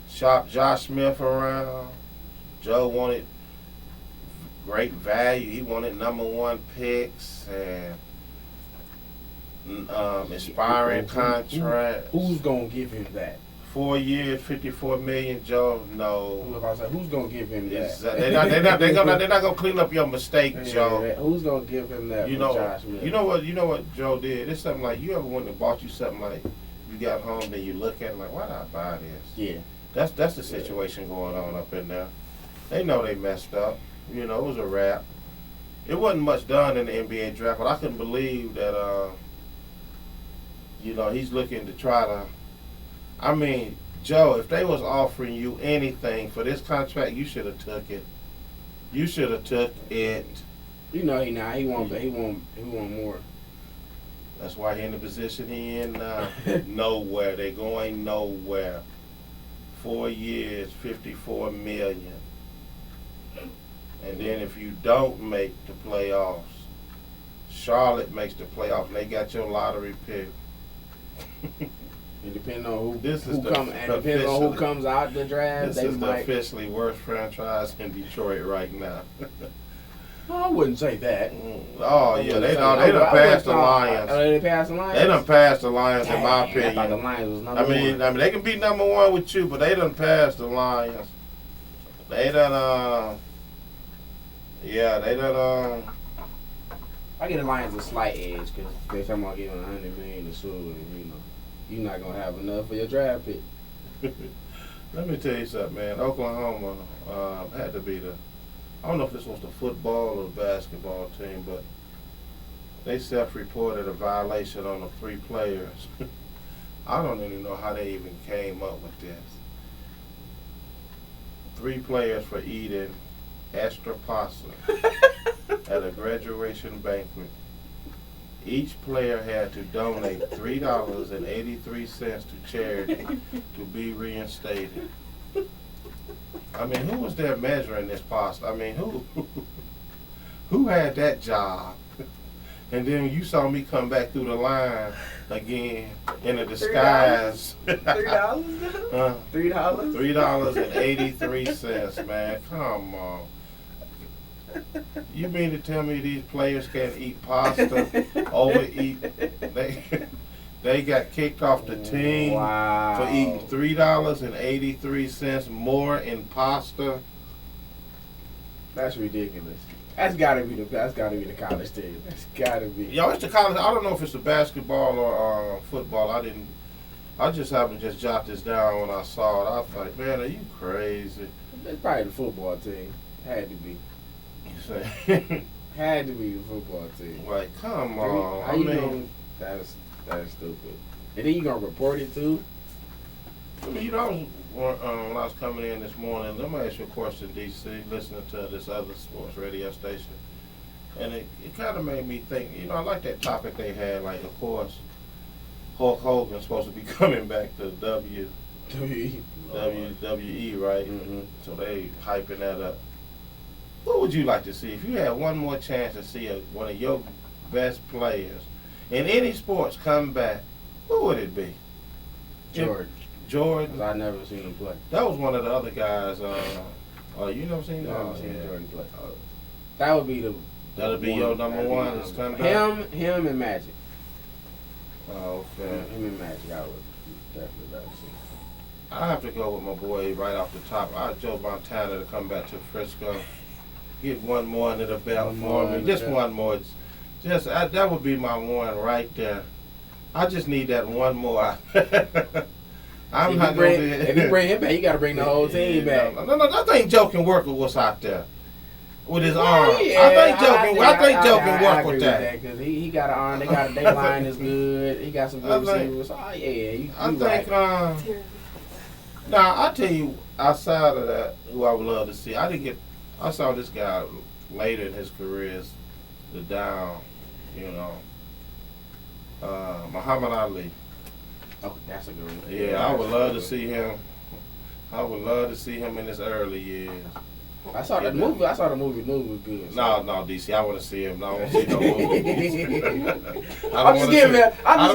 Shop Josh Smith around. Joe wanted great value. He wanted #1 picks and inspiring contract. Who's gonna give him that? 4 years, $54 million. Joe, no. Who's gonna give him that? They're not gonna clean up your mistake, Joe. Who's gonna give him that? You for know, Josh Smith? you know what Joe did. It's something like, you ever went and bought you something like, you got home, then you look at it like, why did I buy this? Yeah. That's the situation going on up in there. They know they messed up. You know, it was a wrap. It wasn't much done in the NBA draft, but I couldn't believe that, he's looking to try to. I mean, Joe, if they was offering you anything for this contract, you should have took it. You should have took it. You know he want more. That's why he in the position he in now. Nowhere. They going nowhere. 4 years, $54 million. And then if you don't make the playoffs, Charlotte makes the playoffs, and they got your lottery pick. It depends on who comes out the draft. This is the officially worst franchise in Detroit right now. I wouldn't say that. Oh yeah, they done passed the Lions. They passed the Lions. They done passed the Lions, in my I opinion. thought the Lions was number I mean, they can be #1 with you, but they done passed the Lions. They done. I get the Lions a slight edge because they're talking about giving $100 million to Sewell, and you're not gonna have enough for your draft pick. Let me tell you something, man. Oklahoma had to be I don't know if this was the football or the basketball team, but they self-reported a violation on the 3 players. I don't even know how they even came up with this. 3 players for eating extra pasta at a graduation banquet. Each player had to donate $3.83 to charity to be reinstated. I mean, who was there measuring this pasta? I mean, who had that job? And then you saw me come back through the line again in a disguise. $3? $3? $3.83, man. Come on. You mean to tell me these players can't eat pasta, overeat? They got kicked off the team for eating $3.83 more in pasta. That's ridiculous. That's gotta be the college team. That's gotta be. Yo, it's the college. I don't know if it's the basketball or football. I didn't I just happened to just jot this down when I saw it. I was like, man, are you crazy? It's probably the football team. Had to be. You say, Had to be the football team. like, come on. How you know that's stupid. And then you gonna report it too? I mean, you know, when I was coming in this morning, let me ask you a question, DC, listening to this other sports radio station. And it kind of made me think, you know, I like that topic they had, like, of course, Hulk Hogan's supposed to be coming back to WWE, right? Mm-hmm. So they hyping that up. What would you like to see if you had one more chance to see one of your best players in any sports come back? Who would it be? Jordan. Jordan. 'Cause I never seen him play. That was one of the other guys. Oh, you never seen that? Never Oh, seen yeah. Jordan play. That would be the. That'll be your number one. That's coming back. Him and Magic. Oh, okay. Him and Magic. I would definitely love to see. I have to go with my boy right off the top. Joe Montana to come back to Frisco. Get one more under the belt for me. Just one more. That would be my one right there. I just need that one more. I'm not going to. If you bring him back, you got to bring the whole team back. No, I think Joe can work with what's out there. With his arm. Yeah, I think Joe can work with that. Because he got an arm. They line is good. He got some good receivers. Oh, yeah. I think, I tell you, outside of that, who I would love to see, I saw this guy later in his career, the down, you know, Muhammad Ali. Oh, that's a good one. Yeah, I would love to see him. I would love to see him in his early years. I saw the movie. I saw the movie. The movie was good. No, DC. I want to see him. No, I don't want to see no movie. I'm just giving. I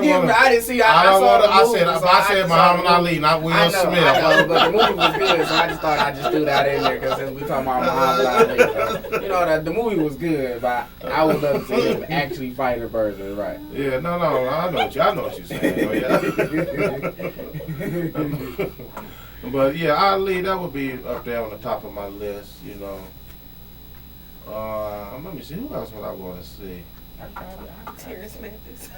didn't see. I saw the movie. I said Muhammad Ali, not Will Smith. I know, but the movie was good, so I just thought I just threw that in there because since we talking about Muhammad Ali, you know, the movie was good, but I would love to see him actually fighting a person, right? Yeah, no, I know what you're saying. Oh, yeah. But yeah, Ali, that would be up there on the top of my list, you know. Let me see, who else would I want to see? Terrence Memphis.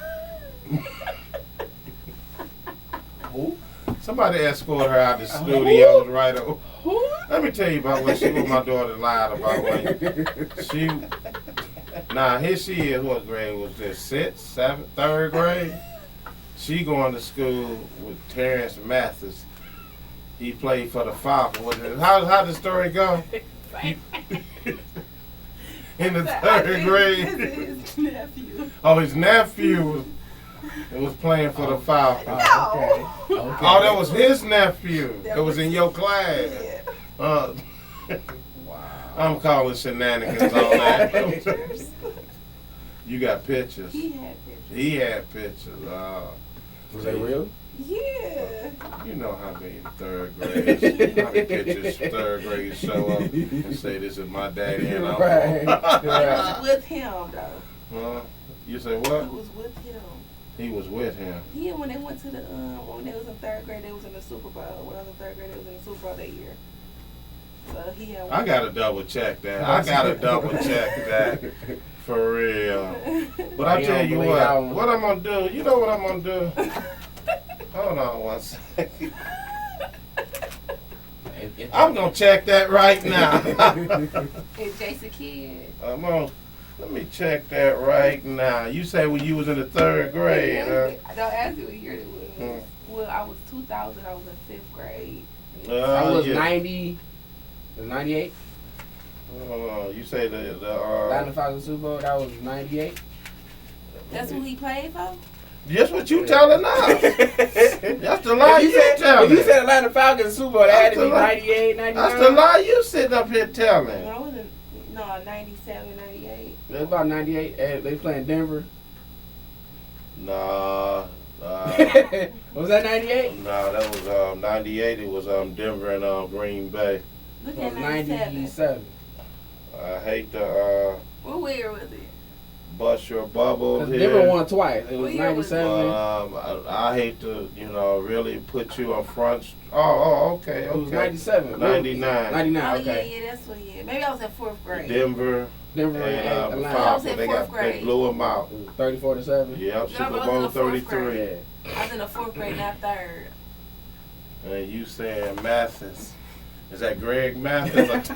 Who? Somebody escorted her out the studios right over. Let me tell you about what my daughter lied about. Here she is, what grade was this? 6th, 7th, 3rd grade? She going to school with Terrence Mathis. He played for the Falcons. How the story go? In the 3rd grade. His nephew. Oh, his nephew was playing for the Falcons. No. Okay. Oh, that was his nephew. That That was in your class. Yeah. Wow. I'm calling shenanigans on that. You got pictures. He had pictures. He had pictures. Was they real? Yeah. You know how many 3rd graders, how many pictures 3rd graders show up and say this is my daddy and I'm It was with him though. You say It what? was with him. He was with him. Yeah, when they went to the when they was in 3rd grade, they was in the Super Bowl. When I was in 3rd grade, they was in the Super Bowl that year. So he had. I gotta double check that. For real. But I tell you what I'm gonna do. You know what I'm gonna do? Hold on one second. I'm gonna check that right now. It's Jason Kidd. Let me check that right now. You say when you was in the 3rd grade, huh? Don't ask me what year it was. Well, I was 2000. I was in 5th grade. I was 90. Was 98? You say the Atlanta Falcons Super Bowl. That was 98. That's who he played for. That's what you telling now. That's the lie you telling. If you said Atlanta Falcons Super Bowl, that had to be 98, 99. That's the lie you sitting up here telling. I wasn't. No, 97, 98. It was about 98. They playing Denver. Nah. Was that 98? No, that was 98. It was Denver and Green Bay. Look It at was 97. 97. I hate to What year was it? bust your bubble Because here. Denver won twice. It What was year was it? 97. I hate to, really put you on front. Oh, okay, It was okay. 97. 99. 99, Oh, okay. yeah, that's what year. Maybe I was in 4th grade. Denver Denver and and Atlanta. I was Falcons. in They 4th grade. blew them out. 34-7. Yep, Super I was Bowl in the 4th 33. grade. I was in the 4th grade, not 3rd. And you saying Mathis. Is that Greg Mathis?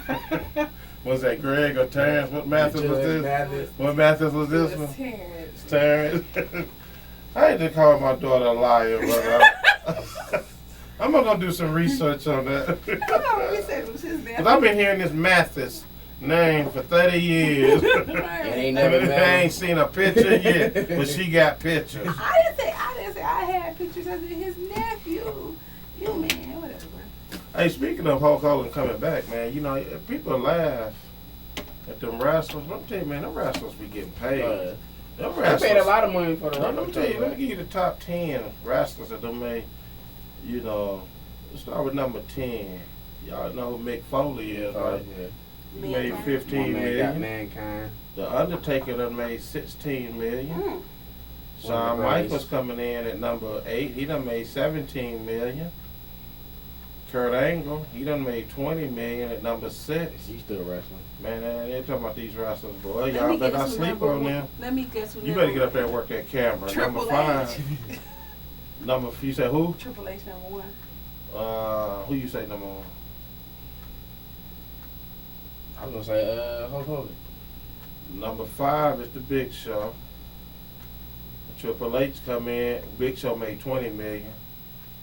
Was that Greg or Terrence? What Mathis was this? Mathis. What Mathis was this It one? was Terrence. Terrence. I hate to call my daughter a liar, but I'm gonna do some research on that. Oh, we said it was his name. Cause I've been hearing this Mathis name for 30 years. And ain't never I met ain't seen a picture yet, but she got pictures. I didn't say I had pictures of his nephew. You man, whatever. Hey, speaking of Hulk Hogan coming back, man, you know, people laugh at them wrestlers. Let me tell you, man, them wrestlers be getting paid. Them They wrestlers, paid a lot of money for the let me tell you, let me wrestlers. give you the top 10 wrestlers that done made, you know, let's start with number 10. Y'all know who Mick Foley is, right? He made Mankind. 15 Man got million. Mankind. The Undertaker done made 16 million. Mm. Shawn One of the Michaels coming in at number 8. He done made 17 million. Kurt Angle, he done made 20 million at number 6. He's still wrestling. Man, they talking about these wrestlers, boy. Let Y'all me better guess not who sleep number on one- them. Let me guess who You number better get up there and work that camera. Triple Number 5. H. You said who? Triple H number 1. Who you say number 1? I was gonna say Hulk Hogan. Number 5 is the Big Show. Triple H come in. Big Show made 20 million.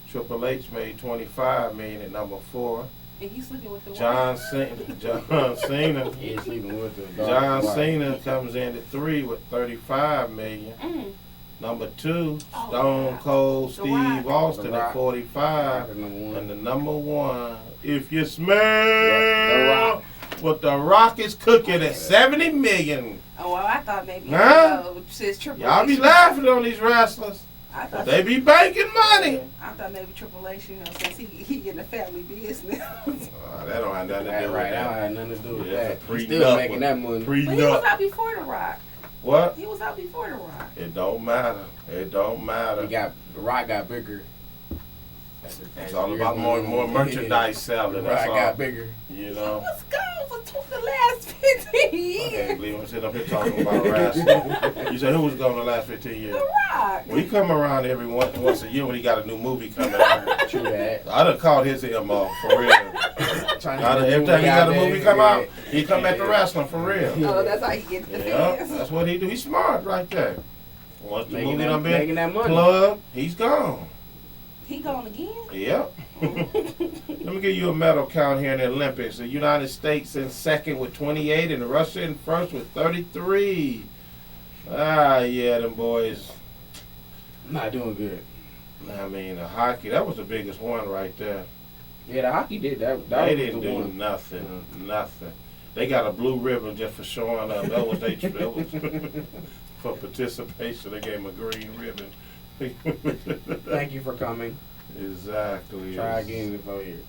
Triple H made 25 million at number 4. And he's sleeping with the John wife. Cena. He is sleeping with the John wife. Cena comes in at 3 with 35 million. Mm. Number 2, Oh, Stone yeah. Cold The Steve Rock. Austin The at Rock. 45. Rock is number 1. And the number 1, if you smell The Rock. what the Rock is cooking at 70 million. Oh, well, I thought maybe Huh? since Triple Y'all be H. laughing on these wrestlers, I but thought they be banking money. I thought maybe Triple H, you know, since he in the family business. That don't have nothing to do with Right, that that. had nothing to do with Yeah, that. pre- He's still nut making one. that money. But he was Pre-nut. out before The Rock. What? He was out before The Rock. It don't matter. It don't matter. The Rock got bigger. It's all about more merchandise selling. The Rock That's all. got bigger. You He know. was gone for the last 15 I years. can't believe I'm sitting up here talking about wrestling. You said who was gone the last 15 years? The Rock. Well, he come around every once a year when he got a new movie coming out. True that. I done caught his MO for real. Every time he got a movie come out, he come back to wrestling for real. Oh, that's how he gets the Yeah, fans. that's what he do. He's smart right there. Once the Making movie that- done making been that money. plugged, he's gone. He gone again? Yep. Let me give you a medal count here in the Olympics. The United States in second with 28 and Russia in first with 33. Ah, yeah, them boys. Not doing good. I mean, the hockey, that was the biggest one right there. Yeah, the hockey did that. They was didn't the do one. nothing. Nothing. They got a blue ribbon just for showing up. That was they that was for participation. They gave them a green ribbon. Thank you for coming. Exactly. Try again in 4 years.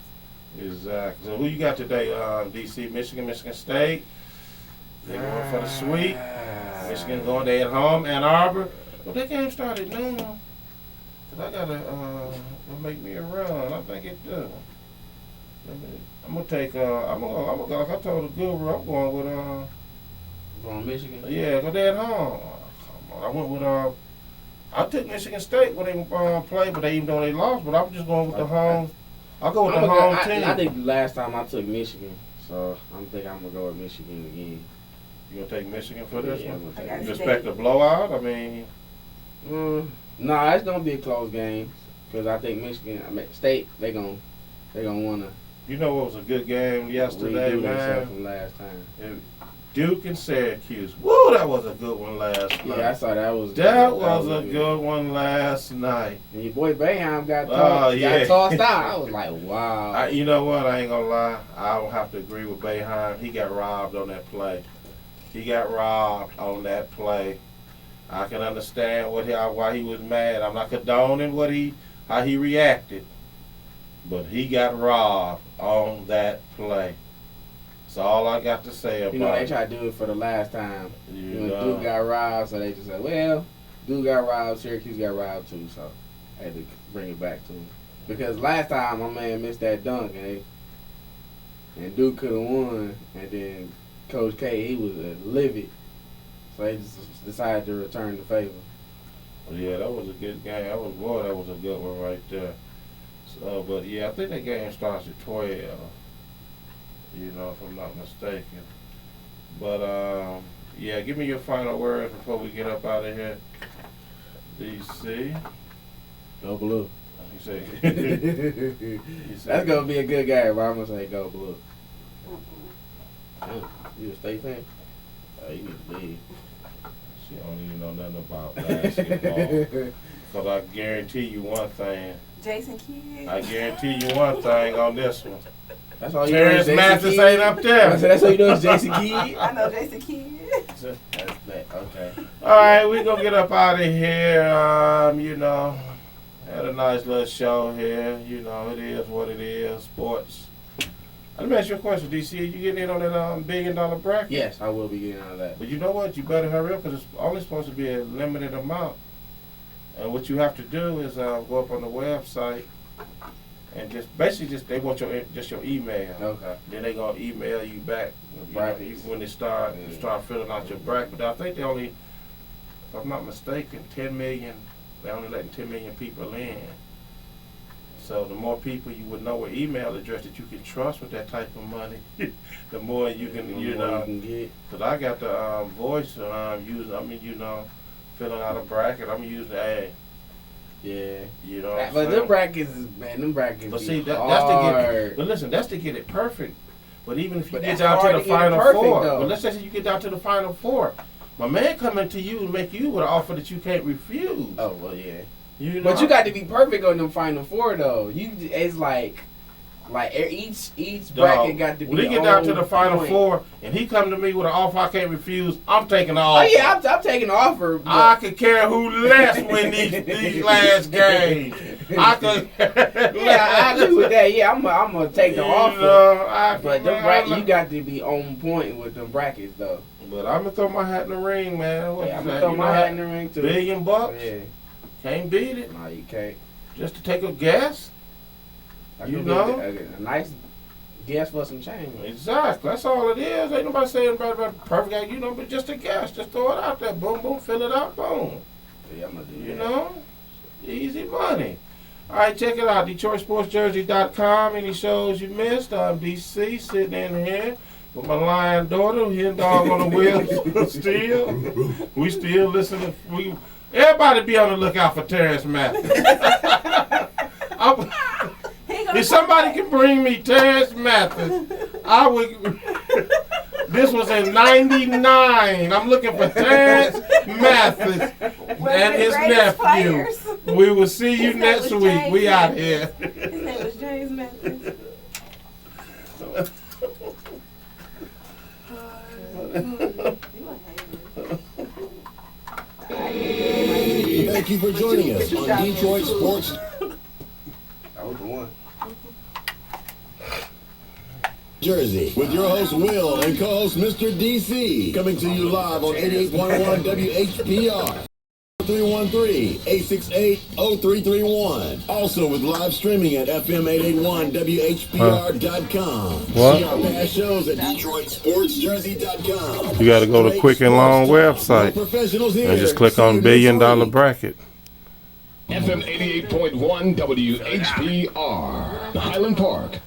Exactly. So who you got today? DC, Michigan State. They going for the sweep. Michigan going there at home. Ann Arbor. Well, that game started noon. Cause I gotta make me a run. I think it do. I'm gonna take. I'm gonna go. Like I told the guru, I'm going with. From Michigan. Yeah, go there at home. Come on. I went with. I took Michigan State when they played, but even though they lost, but I'm just going with the home. I'll go with the home team. I think the last time I took Michigan, so I'm thinking I'm gonna go with Michigan again. You gonna take Michigan for this Yeah, one? I'm gonna I take got You State. expect a blowout? I mean, No, it's gonna be a close game because I think Michigan, State, they gonna wanna you know what was a good game yesterday, redo themselves man? from last time. Duke and Syracuse. Woo, that was a good one last night. Yeah, I saw that was That was a good one last night. And your boy Boeheim got yeah. tossed out. I was like, wow. You know what? I ain't gonna lie. I don't have to agree with Boeheim. He got robbed on that play. He got robbed on that play. I can understand why he was mad. I'm not condoning how he reacted, but he got robbed on that play. That's all I got to say about You know, they it. tried to do it for the last time. You When know. Duke got robbed, so they just said, well, Duke got robbed, Syracuse got robbed too, so I had to bring it back to him. Because last time my man missed that dunk and Duke could have won, and then Coach K, he was livid. So they just decided to return the favor. Yeah, that was a good game. That was a good one right there. So, but yeah, I think the game starts at 12. You know, if I'm not mistaken. But yeah, give me your final words before we get up out of here. DC. Go blue. You say. That's gonna be a good game, but I'm gonna say go blue. Mm-mm. Damn, you a state fan? Oh, you need to leave. She don't even know nothing about basketball. Because I guarantee you one thing. Jason Kidd. I guarantee you one thing on this one. That's all you know. Terrence Mathis ain't up there. That's all you know is Jason Kidd. I know Jason Kidd. That's that. Okay. All right, we gonna get up out of here. You know, had a nice little show here. You know, it is what it is. Sports. Let me ask you a question, DC. You getting in on that $1 billion bracket? Yes, I will be getting out of that. But you know what? You better hurry up because it's only supposed to be a limited amount. And what you have to do is go up on the website and they want your email. Okay. Then they gonna email you back when they start filling out your bracket. But I think they only, if I'm not mistaken, 10 million. They only letting 10 million people in. So the more people you would know an email address that you can trust with that type of money, the more you can, you get. Cause I got the voice and I'm using. I mean, you know, filling out a bracket. I'm using A. Yeah. You know. What I'm But saying? them brackets. But see, that's hard. to get. But listen, that's to get it perfect. But even if you But get that's down hard to the to get it final perfect, four, though. but let's say you get down to the final four, my man coming to you and make you with an offer that you can't refuse. Oh well, yeah. You know? But you got to be perfect on them final four though. It's like each bracket got to be. When he get down to the on final point. four and he come to me with an offer I can't refuse, I'm taking the Oh offer. yeah, I'm taking the offer. I could care who less win these last games. I could. Yeah, I agree with that. Yeah, I'm gonna take the offer. But you got to be on point with them brackets though. But I'm gonna throw my hat in the ring, man. Yeah, I'm gonna throw my hat in the ring too. $1 billion? Yeah. Can't beat it. No, you can't. Just to take a guess. You know? A nice guess for some change. Exactly. That's all it is. Ain't nobody saying about perfect guy, you know, but just a guess. Just throw it out there. Boom, boom, fill it out, boom. Yeah, I'm gonna do that. You know? Easy money. All right, check it out. DetroitSportsJersey.com. Any shows you missed? I'm DC sitting in here with my lion daughter, hen dog on the wheel still. We still listening. Everybody be on the lookout for Terrence Mathis. If somebody can bring me Terrence Mathis, I would. This was in '99. I'm looking for Terrence Mathis and his nephew. We will see you next week. We out here. His name was James Mathis. Thank you for joining us on Detroit Sports. That was the one. Jersey with your host Will and co-host Mr. DC, coming to you live on 88.1 WHPR. 313-868-0331. Also with live streaming at FM881WHPR.com. What? See our past shows at DetroitSportsJersey.com. You got to go to quick and long website and just click on $1 billion bracket. FM 88.1 WHPR, Highland Park.